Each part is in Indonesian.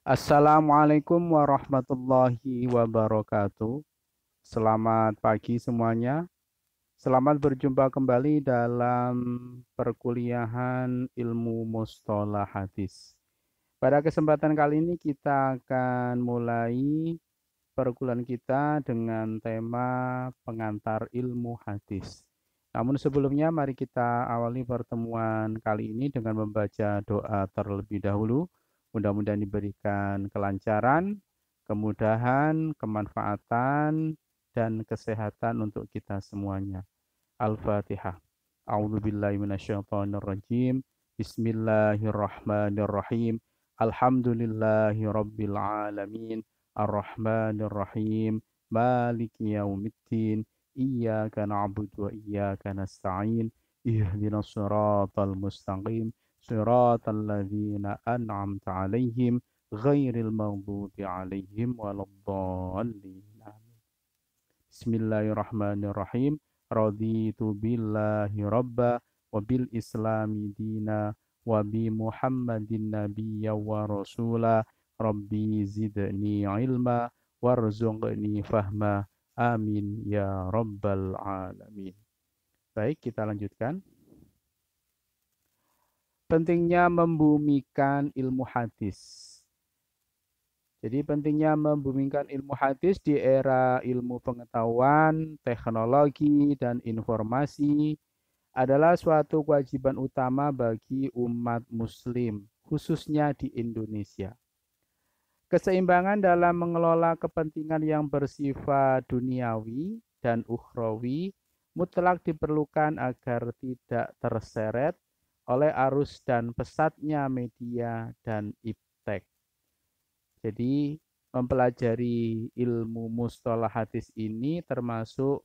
Assalamualaikum warahmatullahi wabarakatuh. Selamat pagi semuanya. Selamat berjumpa kembali dalam perkuliahan ilmu mustalah hadis. Pada kesempatan kali ini kita akan mulai perkuliahan kita dengan tema pengantar ilmu hadis. Namun sebelumnya mari kita awali pertemuan kali ini dengan membaca doa terlebih dahulu. Mudah-mudahan diberikan kelancaran, kemudahan, kemanfaatan, dan kesehatan untuk kita semuanya. Al-Fatihah. A'udzubillahi minasyaitonirrajim. Bismillahirrahmanirrahim. Alhamdulillahi rabbil alamin. Ar-Rahmanir-Rahim. Maliki yaumiddin. Iyyaka na'budu wa iyyaka nasta'in. Ihdinas siratal mustaqim. Siratal ladzina an'amta 'alaihim ghairil maghdubi 'alaihim waladdallin. Amin. Bismillahirrahmanirrahim. Raditu billahi rabba wa bil islami dina wa bi Muhammadin nabiyya wa rasula. Rabbi zidni ilma warzuqni fahma. Amin ya rabbal alamin. Baik, kita lanjutkan. Pentingnya membumikan ilmu hadis. Jadi pentingnya membumikan ilmu hadis di era ilmu pengetahuan, teknologi, dan informasi adalah suatu kewajiban utama bagi umat muslim, khususnya di Indonesia. Keseimbangan dalam mengelola kepentingan yang bersifat duniawi dan ukhrawi mutlak diperlukan agar tidak terseret oleh arus dan pesatnya media dan iptek. Jadi mempelajari ilmu mustalah hadis ini termasuk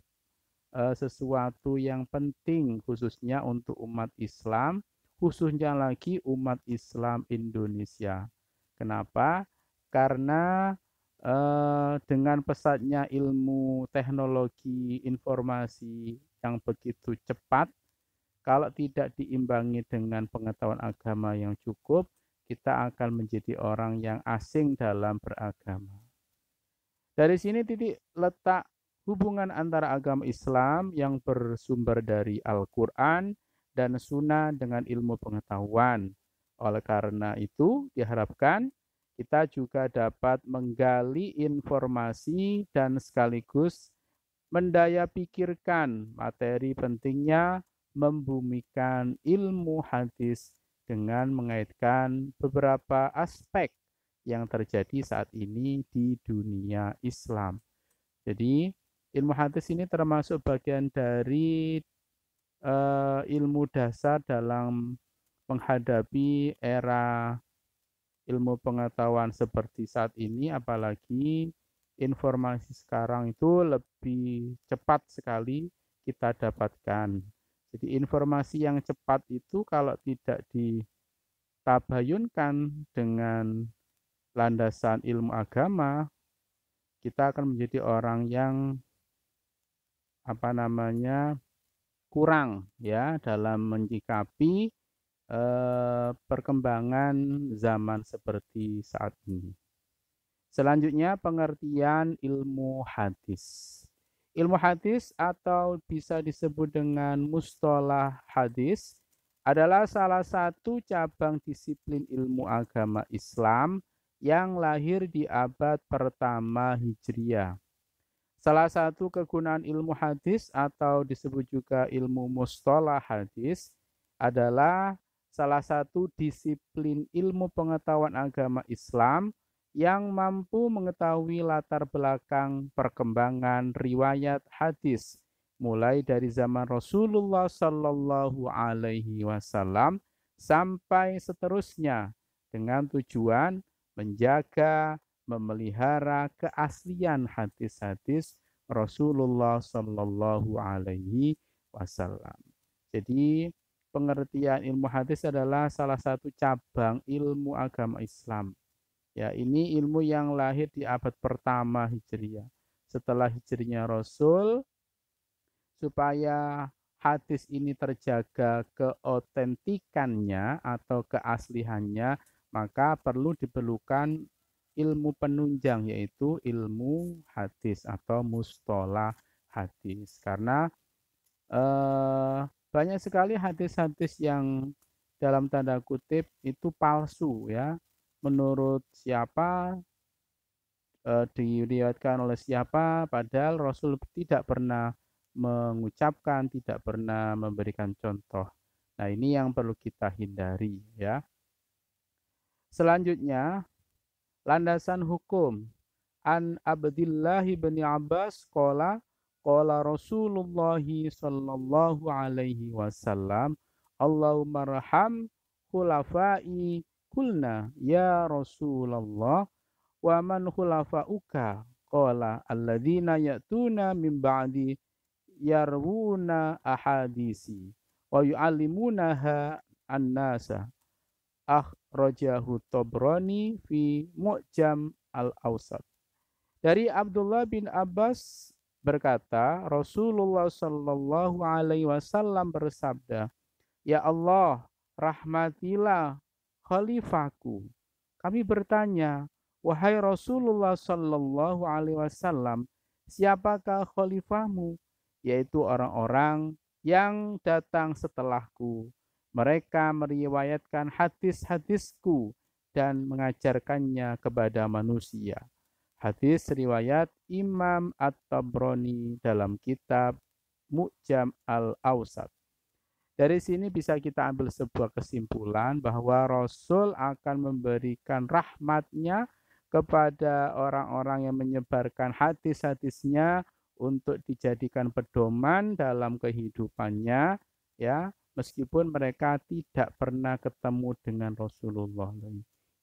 sesuatu yang penting khususnya untuk umat Islam, khususnya lagi umat Islam Indonesia. Kenapa? Karena dengan pesatnya ilmu teknologi informasi yang begitu cepat, kalau tidak diimbangi dengan pengetahuan agama yang cukup, kita akan menjadi orang yang asing dalam beragama. Dari sini titik letak hubungan antara agama Islam yang bersumber dari Al-Quran dan Sunnah dengan ilmu pengetahuan. Oleh karena itu, diharapkan kita juga dapat menggali informasi dan sekaligus mendaya pikirkan materi pentingnya membumikan ilmu hadis dengan mengaitkan beberapa aspek yang terjadi saat ini di dunia Islam. Jadi, ilmu hadis ini termasuk bagian dari ilmu dasar dalam menghadapi era ilmu pengetahuan seperti saat ini, apalagi informasi sekarang itu lebih cepat sekali kita dapatkan. Jadi informasi yang cepat itu kalau tidak ditabayunkan dengan landasan ilmu agama, kita akan menjadi orang yang kurang ya dalam menyikapi perkembangan zaman seperti saat ini. Selanjutnya pengertian ilmu hadis. Ilmu hadis atau bisa disebut dengan mustalah hadis adalah salah satu cabang disiplin ilmu agama Islam yang lahir di abad pertama Hijriah. Salah satu kegunaan ilmu hadis atau disebut juga ilmu mustalah hadis adalah salah satu disiplin ilmu pengetahuan agama Islam yang mampu mengetahui latar belakang perkembangan riwayat hadis mulai dari zaman Rasulullah Sallallahu Alaihi Wasallam sampai seterusnya dengan tujuan menjaga, memelihara keaslian hadis-hadis Rasulullah Sallallahu Alaihi Wasallam. Jadi pengertian ilmu hadis adalah salah satu cabang ilmu agama Islam. Ya, ini ilmu yang lahir di abad pertama Hijriah. Setelah hijriahnya Rasul, supaya hadis ini terjaga keotentikannya atau keaslihannya, maka perlu diperlukan ilmu penunjang, yaitu ilmu hadis atau mustolah hadis. Karena banyak sekali hadis-hadis yang dalam tanda kutip itu palsu ya. Menurut siapa, diriwayatkan oleh siapa, padahal Rasul tidak pernah mengucapkan, tidak pernah memberikan contoh. Nah, ini yang perlu kita hindari ya. Selanjutnya, landasan hukum. An Abdillah bin Abbas qala Rasulullah sallallahu alaihi wasallam Allahumma arham khulafai kulna ya Rasulullah wa man khulafauka qala alladzina ya'tuna min ba'di yarwuna ahadisi wa yu'allimunaha an-nasa akhrajahu Tabrani fi Mu'jam al-Awsat. Dari Abdullah bin Abbas berkata, Rasulullah Shallallahu Alaihi Wasallam bersabda, Ya Allah, rahmatilah khalifahku. Kami bertanya, wahai Rasulullah Shallallahu Alaihi Wasallam, siapakah khalifahmu? Yaitu orang-orang yang datang setelahku. Mereka meriwayatkan hadis-hadisku dan mengajarkannya kepada manusia. Hadis riwayat Imam At-Tabrani dalam kitab Mu'jam al-Awsat. Dari sini bisa kita ambil sebuah kesimpulan bahwa Rasul akan memberikan rahmatnya kepada orang-orang yang menyebarkan hadis-hadisnya untuk dijadikan pedoman dalam kehidupannya, ya, meskipun mereka tidak pernah ketemu dengan Rasulullah.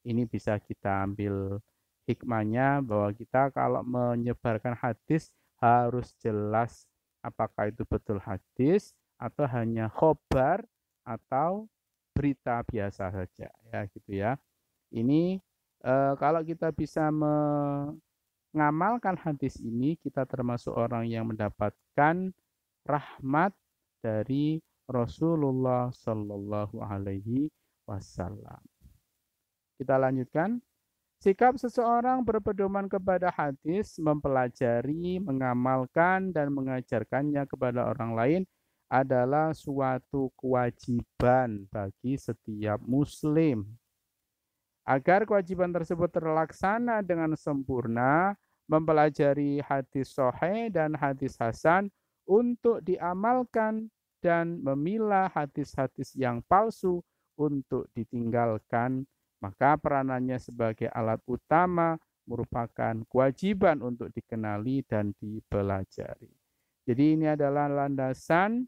Ini bisa kita ambil hikmahnya bahwa kita kalau menyebarkan hadis harus jelas apakah itu betul hadis atau hanya khobar atau berita biasa saja ya gitu ya. Ini kalau kita bisa mengamalkan hadis ini, kita termasuk orang yang mendapatkan rahmat dari Rasulullah Shallallahu Alaihi Wasallam. Kita lanjutkan. Sikap seseorang berpedoman kepada hadis, mempelajari, mengamalkan, dan mengajarkannya kepada orang lain adalah suatu kewajiban bagi setiap muslim. Agar kewajiban tersebut terlaksana dengan sempurna, mempelajari hadis sahih dan hadis hasan untuk diamalkan dan memilah hadis-hadis yang palsu untuk ditinggalkan. Maka peranannya sebagai alat utama merupakan kewajiban untuk dikenali dan dipelajari. Jadi ini adalah landasan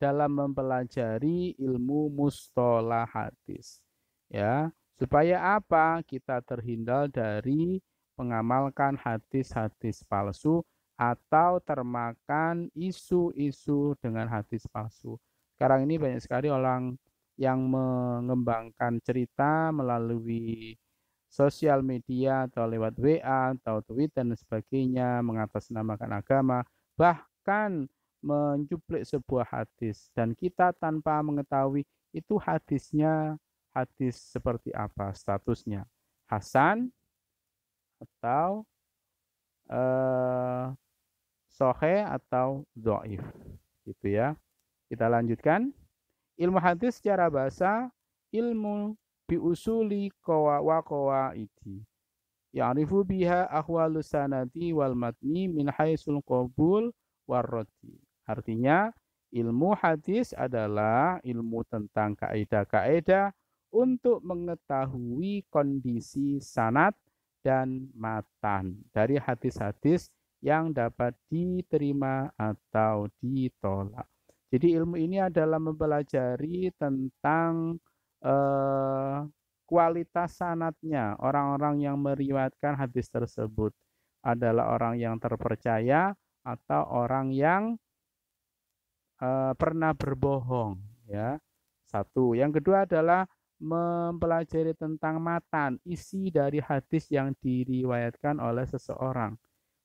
dalam mempelajari ilmu mustolah hadis. Ya, supaya apa? Kita terhindar dari mengamalkan hadis-hadis palsu atau termakan isu-isu dengan hadis palsu. Sekarang ini banyak sekali orang yang mengembangkan cerita melalui sosial media atau lewat WA atau Twitter dan sebagainya, mengatasnamakan agama, bahkan mencuplik sebuah hadis dan kita tanpa mengetahui itu hadisnya hadis seperti apa statusnya, hasan atau sahih atau dhaif gitu ya. Kita lanjutkan. Ilmu hadis secara bahasa ilmu biusuli wa qawaidi. Ya'rifu biha ahwalus sanadi wal matni min haitsul qabul war raddi. Artinya, ilmu hadis adalah ilmu tentang kaidah-kaidah untuk mengetahui kondisi sanad dan matan dari hadis-hadis yang dapat diterima atau ditolak. Jadi ilmu ini adalah mempelajari tentang kualitas sanadnya. Orang-orang yang meriwayatkan hadis tersebut adalah orang yang terpercaya atau orang yang pernah berbohong. Ya, satu. Yang kedua adalah mempelajari tentang matan, isi dari hadis yang diriwayatkan oleh seseorang.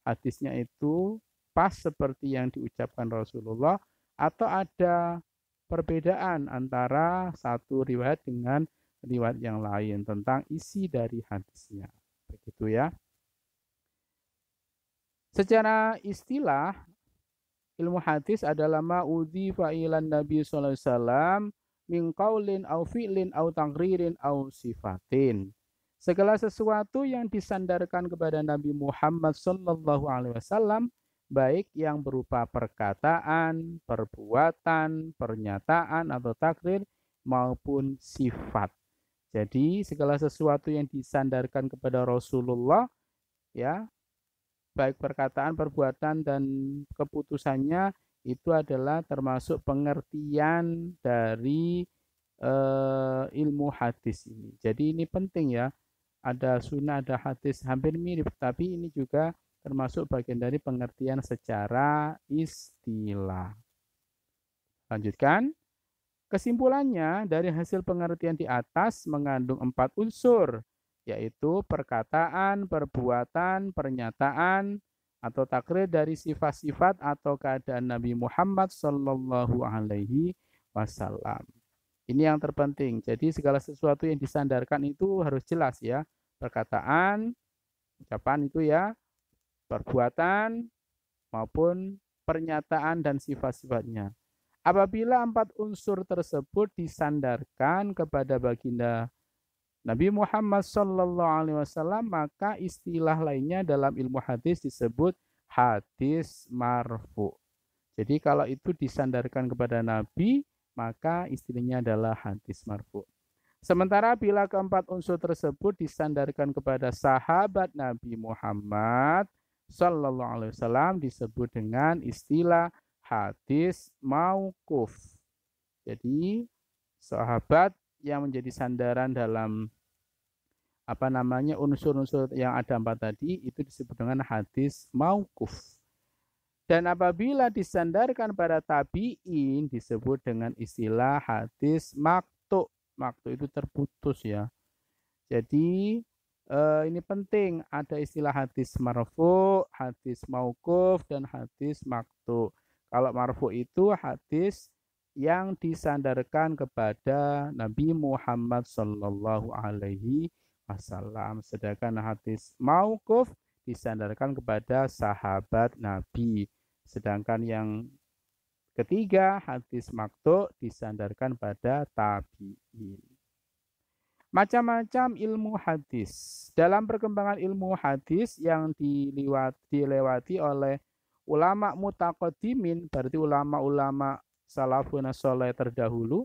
Hadisnya itu pas seperti yang diucapkan Rasulullah atau ada perbedaan antara satu riwayat dengan riwayat yang lain tentang isi dari hadisnya. Gitu ya. Secara istilah, ilmu hadis adalah ma'udhi fa'ilan Nabi sallallahu alaihi wasallam min qaulin au fi'lin au taqririn au sifatin. Segala sesuatu yang disandarkan kepada Nabi Muhammad sallallahu alaihi wasallam, baik yang berupa perkataan, perbuatan, pernyataan atau takrir maupun sifat. Jadi segala sesuatu yang disandarkan kepada Rasulullah, ya, baik perkataan, perbuatan, dan keputusannya itu adalah termasuk pengertian dari ilmu hadis ini. Jadi ini penting ya, ada sunnah, ada hadis, hampir mirip, tapi ini juga termasuk bagian dari pengertian secara istilah. Lanjutkan. Kesimpulannya, dari hasil pengertian di atas mengandung 4 unsur, yaitu perkataan, perbuatan, pernyataan, atau takrir dari sifat-sifat atau keadaan Nabi Muhammad Sallallahu Alaihi Wasallam. Ini yang terpenting. Jadi segala sesuatu yang disandarkan itu harus jelas ya. Perkataan, ucapan itu ya, perbuatan, maupun pernyataan dan sifat-sifatnya. Apabila 4 unsur tersebut disandarkan kepada baginda Nabi Muhammad sallallahu alaihi wasallam, maka istilah lainnya dalam ilmu hadis disebut hadis marfu. Jadi kalau itu disandarkan kepada Nabi, maka istilahnya adalah hadis marfu. Sementara bila keempat unsur tersebut disandarkan kepada sahabat Nabi Muhammad sallallahu alaihi wasallam, disebut dengan istilah hadis mauquf. Jadi sahabat yang menjadi sandaran dalam unsur-unsur yang ada 4 tadi itu disebut dengan hadis mauquf. Dan apabila disandarkan pada tabi'in disebut dengan istilah hadis maqtu. Maqtu itu terputus ya. Jadi ini penting, ada istilah hadis marfu, hadis mauquf, dan hadis maqtu. Kalau marfu itu hadis yang disandarkan kepada Nabi Muhammad sallallahu alaihi wasallam. Sedangkan hadis mauquf disandarkan kepada sahabat Nabi. Sedangkan yang ketiga, hadis maqtu disandarkan pada tabi'in. Macam-macam ilmu hadis. Dalam perkembangan ilmu hadis yang dilewati oleh ulama mutaqaddimin, berarti ulama-ulama salafun saleh terdahulu,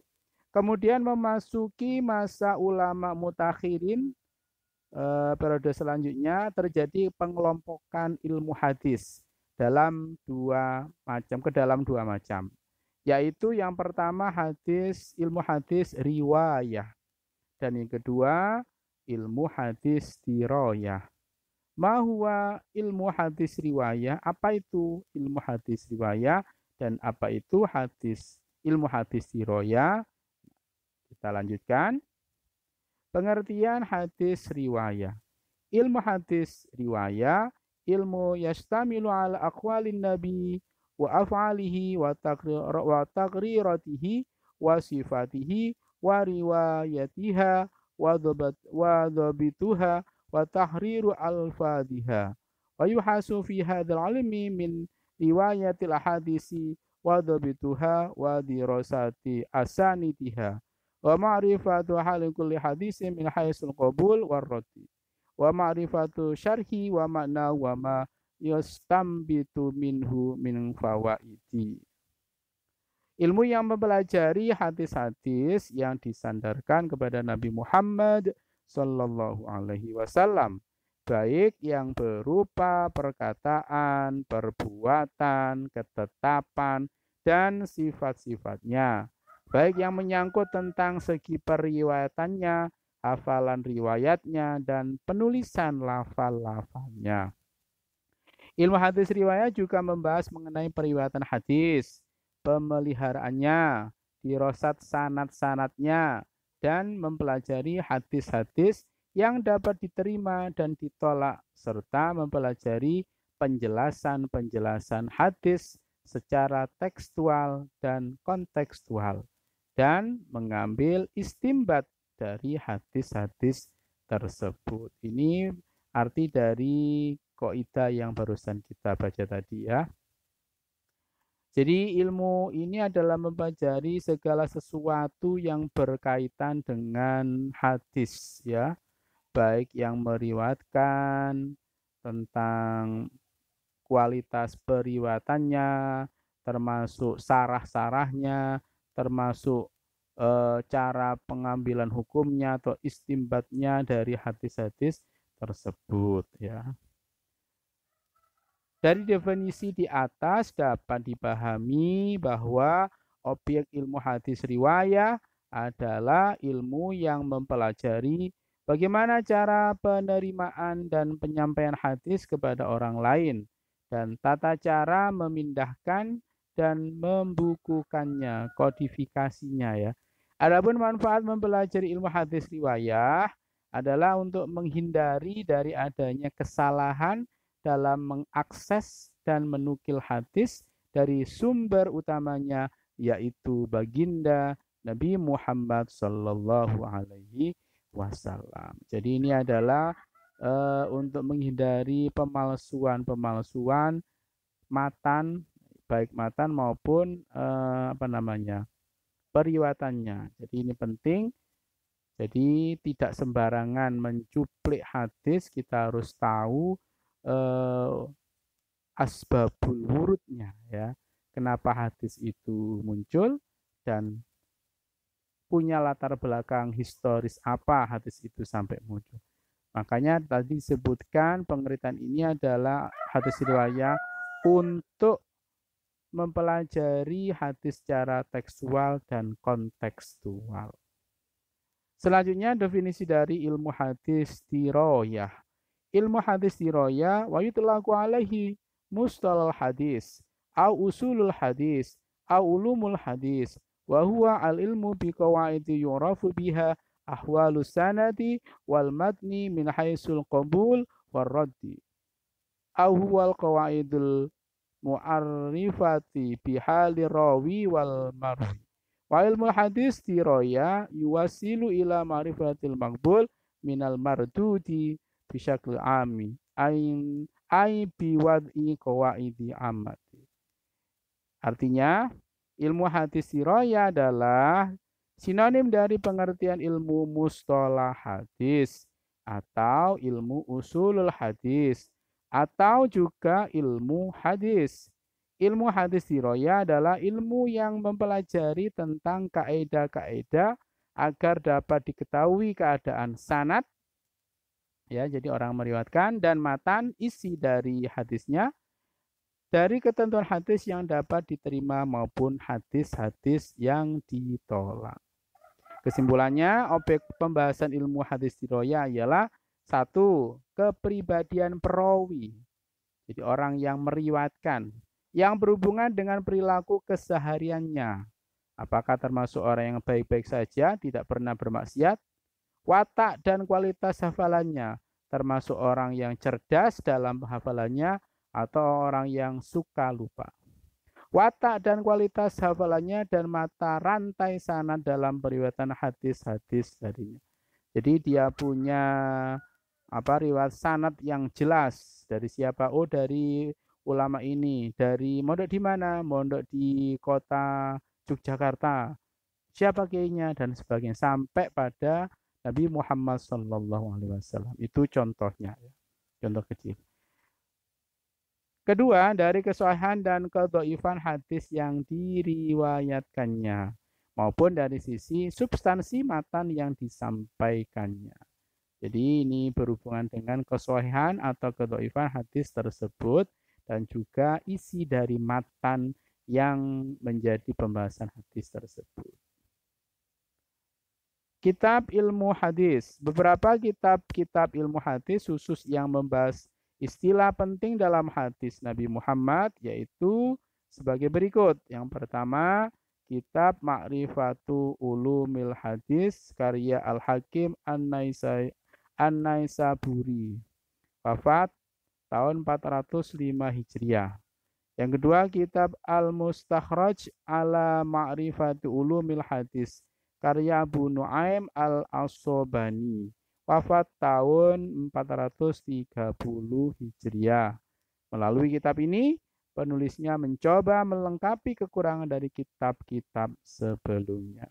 kemudian memasuki masa ulama mutakhirin, periode selanjutnya terjadi pengelompokan ilmu hadis dalam dua macam, yaitu yang pertama ilmu hadis riwayah, dan yang kedua ilmu hadis dirayah. Mahwa ilmu hadis riwayah, apa itu ilmu hadis riwayah dan apa itu ilmu hadis dirayah? Kita lanjutkan. Pengertian hadis riwayah. Ilmu hadis riwayah, ilmu yastamilu ala aqwalin nabi wa af'alihi wa taqriratihi wa sifatihi wa riwayatiha wa dhabituha wa tahriru al-fadhiha wa yuhasu fi hadzal ilmi min riwayatil hadisi wa dhabituha wa dirasati asanidiha wa ma'rifatu hal kulli hadisin min haisul qabul war raddi wa ma'rifatu syarhi wa makna wa ma yastambitu minhu min fawaidi. Ilmu yang mempelajari hadis-hadis yang disandarkan kepada Nabi Muhammad Sallallahu Alaihi Wasallam, baik yang berupa perkataan, perbuatan, ketetapan, dan sifat-sifatnya, baik yang menyangkut tentang segi periwayatannya, hafalan riwayatnya, dan penulisan lafal-lafalnya. Ilmu hadis riwayat juga membahas mengenai periwayatan hadis, pemeliharaannya, dirosat sanad-sanadnya, dan mempelajari hadis-hadis yang dapat diterima dan ditolak, serta mempelajari penjelasan-penjelasan hadis secara tekstual dan kontekstual, dan mengambil istimbat dari hadis-hadis tersebut. Ini arti dari kaidah yang barusan kita baca tadi ya. Jadi ilmu ini adalah mempelajari segala sesuatu yang berkaitan dengan hadis ya, baik yang meriwayatkan tentang kualitas periwayatannya, termasuk sarah-sarahnya, termasuk cara pengambilan hukumnya atau istimbatnya dari hadis-hadis tersebut ya. Dari definisi di atas dapat dipahami bahwa objek ilmu hadis riwayah adalah ilmu yang mempelajari bagaimana cara penerimaan dan penyampaian hadis kepada orang lain dan tata cara memindahkan dan membukukannya, kodifikasinya ya. Adapun manfaat mempelajari ilmu hadis riwayah adalah untuk menghindari dari adanya kesalahan dalam mengakses dan menukil hadis dari sumber utamanya yaitu baginda Nabi Muhammad Sallallahu Alaihi Wasallam. Jadi ini adalah untuk menghindari pemalsuan matan, baik matan maupun periwayatannya. Jadi ini penting. Jadi tidak sembarangan mencuplik hadis, kita harus tahu asbabul wurudnya ya. Kenapa hadis itu muncul dan punya latar belakang historis apa hadis itu sampai muncul. Makanya tadi disebutkan pengertian ini adalah hadis riwayah untuk mempelajari hadis secara tekstual dan kontekstual. Selanjutnya definisi dari ilmu hadis diroyah. Ilmu hadis diroyah wa yutlaqu alaihi mustalahul hadis au usulul hadis au ulumul hadis wa huwa al ilmu bi qawaidi yurafu biha ahwalus sanadi wal matni min haisul qabul war raddi au huwal qawaidul mu'arrifati bihali rawi wal marwi wa ilmu hadis diroyah yuwasilu ila ma'rifatil maqbul minal mardudi bisyakil ami ai biwad'i qawaidi amati. Artinya ilmu hadis diraya adalah sinonim dari pengertian ilmu mustalah hadis atau ilmu usulul hadis atau juga ilmu hadis. Ilmu hadis diraya adalah ilmu yang mempelajari tentang kaidah-kaidah agar dapat diketahui keadaan sanad ya, jadi orang meriwayatkan dan matan isi dari hadisnya dari ketentuan hadis yang dapat diterima maupun hadis-hadis yang ditolak. Kesimpulannya, objek pembahasan ilmu hadis diroyah ialah satu, kepribadian perawi. Jadi orang yang meriwayatkan yang berhubungan dengan perilaku kesehariannya. Apakah termasuk orang yang baik-baik saja, tidak pernah bermaksiat? Watak dan kualitas hafalannya, termasuk orang yang cerdas dalam hafalannya atau orang yang suka lupa. Watak dan kualitas hafalannya dan mata rantai sanad dalam periwayatan hadis-hadis darinya. Jadi dia punya riwayat sanad yang jelas dari siapa? Oh, dari ulama ini, dari mondok di mana? Mondok di kota Yogyakarta. Siapa kiainya dan sebagainya sampai pada Nabi Muhammad Sallallahu Alaihi Wasallam. Itu contohnya, ya. Contoh kecil. Kedua, dari kesahihan dan kedhaifan hadis yang diriwayatkannya, maupun dari sisi substansi matan yang disampaikannya. Jadi ini berhubungan dengan kesahihan atau kedhaifan hadis tersebut dan juga isi dari matan yang menjadi pembahasan hadis tersebut. Kitab ilmu hadis. Beberapa kitab ilmu hadis khusus yang membahas istilah penting dalam hadis Nabi Muhammad yaitu sebagai berikut. Yang pertama, kitab Ma'rifatu Ulumil Hadis karya Al-Hakim An-Naisaburi. Wafat tahun 405 Hijriah. Yang kedua, kitab Al-Mustakhraj ala Ma'rifatu Ulumil Hadis karya Abu Nuaim Al-Asobani. wafat tahun 430 Hijriah. Melalui kitab ini, penulisnya mencoba melengkapi kekurangan dari kitab-kitab sebelumnya.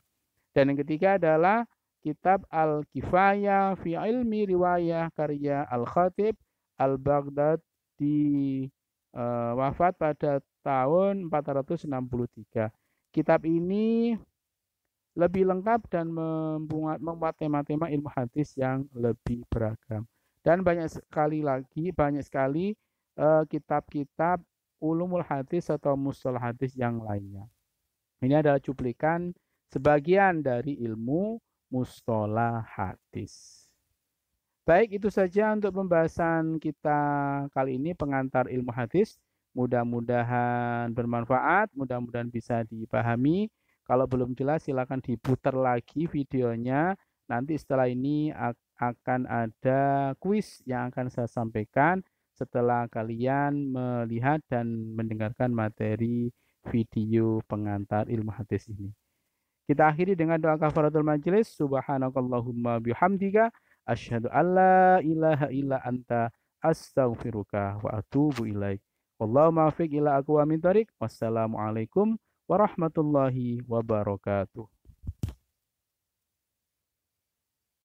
Dan yang ketiga adalah kitab Al-Kifayah fi Ilmi Riwayah karya Al-Khatib Al-Baghdadi, wafat pada tahun 463. Kitab ini lebih lengkap dan memuat tema-tema ilmu hadis yang lebih beragam. Dan banyak sekali kitab-kitab ulumul hadis atau mustalah hadis yang lainnya. Ini adalah cuplikan sebagian dari ilmu mustalah hadis. Baik, itu saja untuk pembahasan kita kali ini, pengantar ilmu hadis. Mudah-mudahan bermanfaat, mudah-mudahan bisa dipahami. Kalau belum jelas silakan diputar lagi videonya. Nanti setelah ini akan ada kuis yang akan saya sampaikan setelah kalian melihat dan mendengarkan materi video pengantar ilmu hadis ini. Kita akhiri dengan doa kafaratul majelis. Subhanakallahumma bihamdika asyhadu alla ilaha illa anta astaghfiruka wa atubu ilaik. Wallahu muwaffiq ila aqwamit thoriq. Wassalamualaikum warahmatullahi wabarakatuh.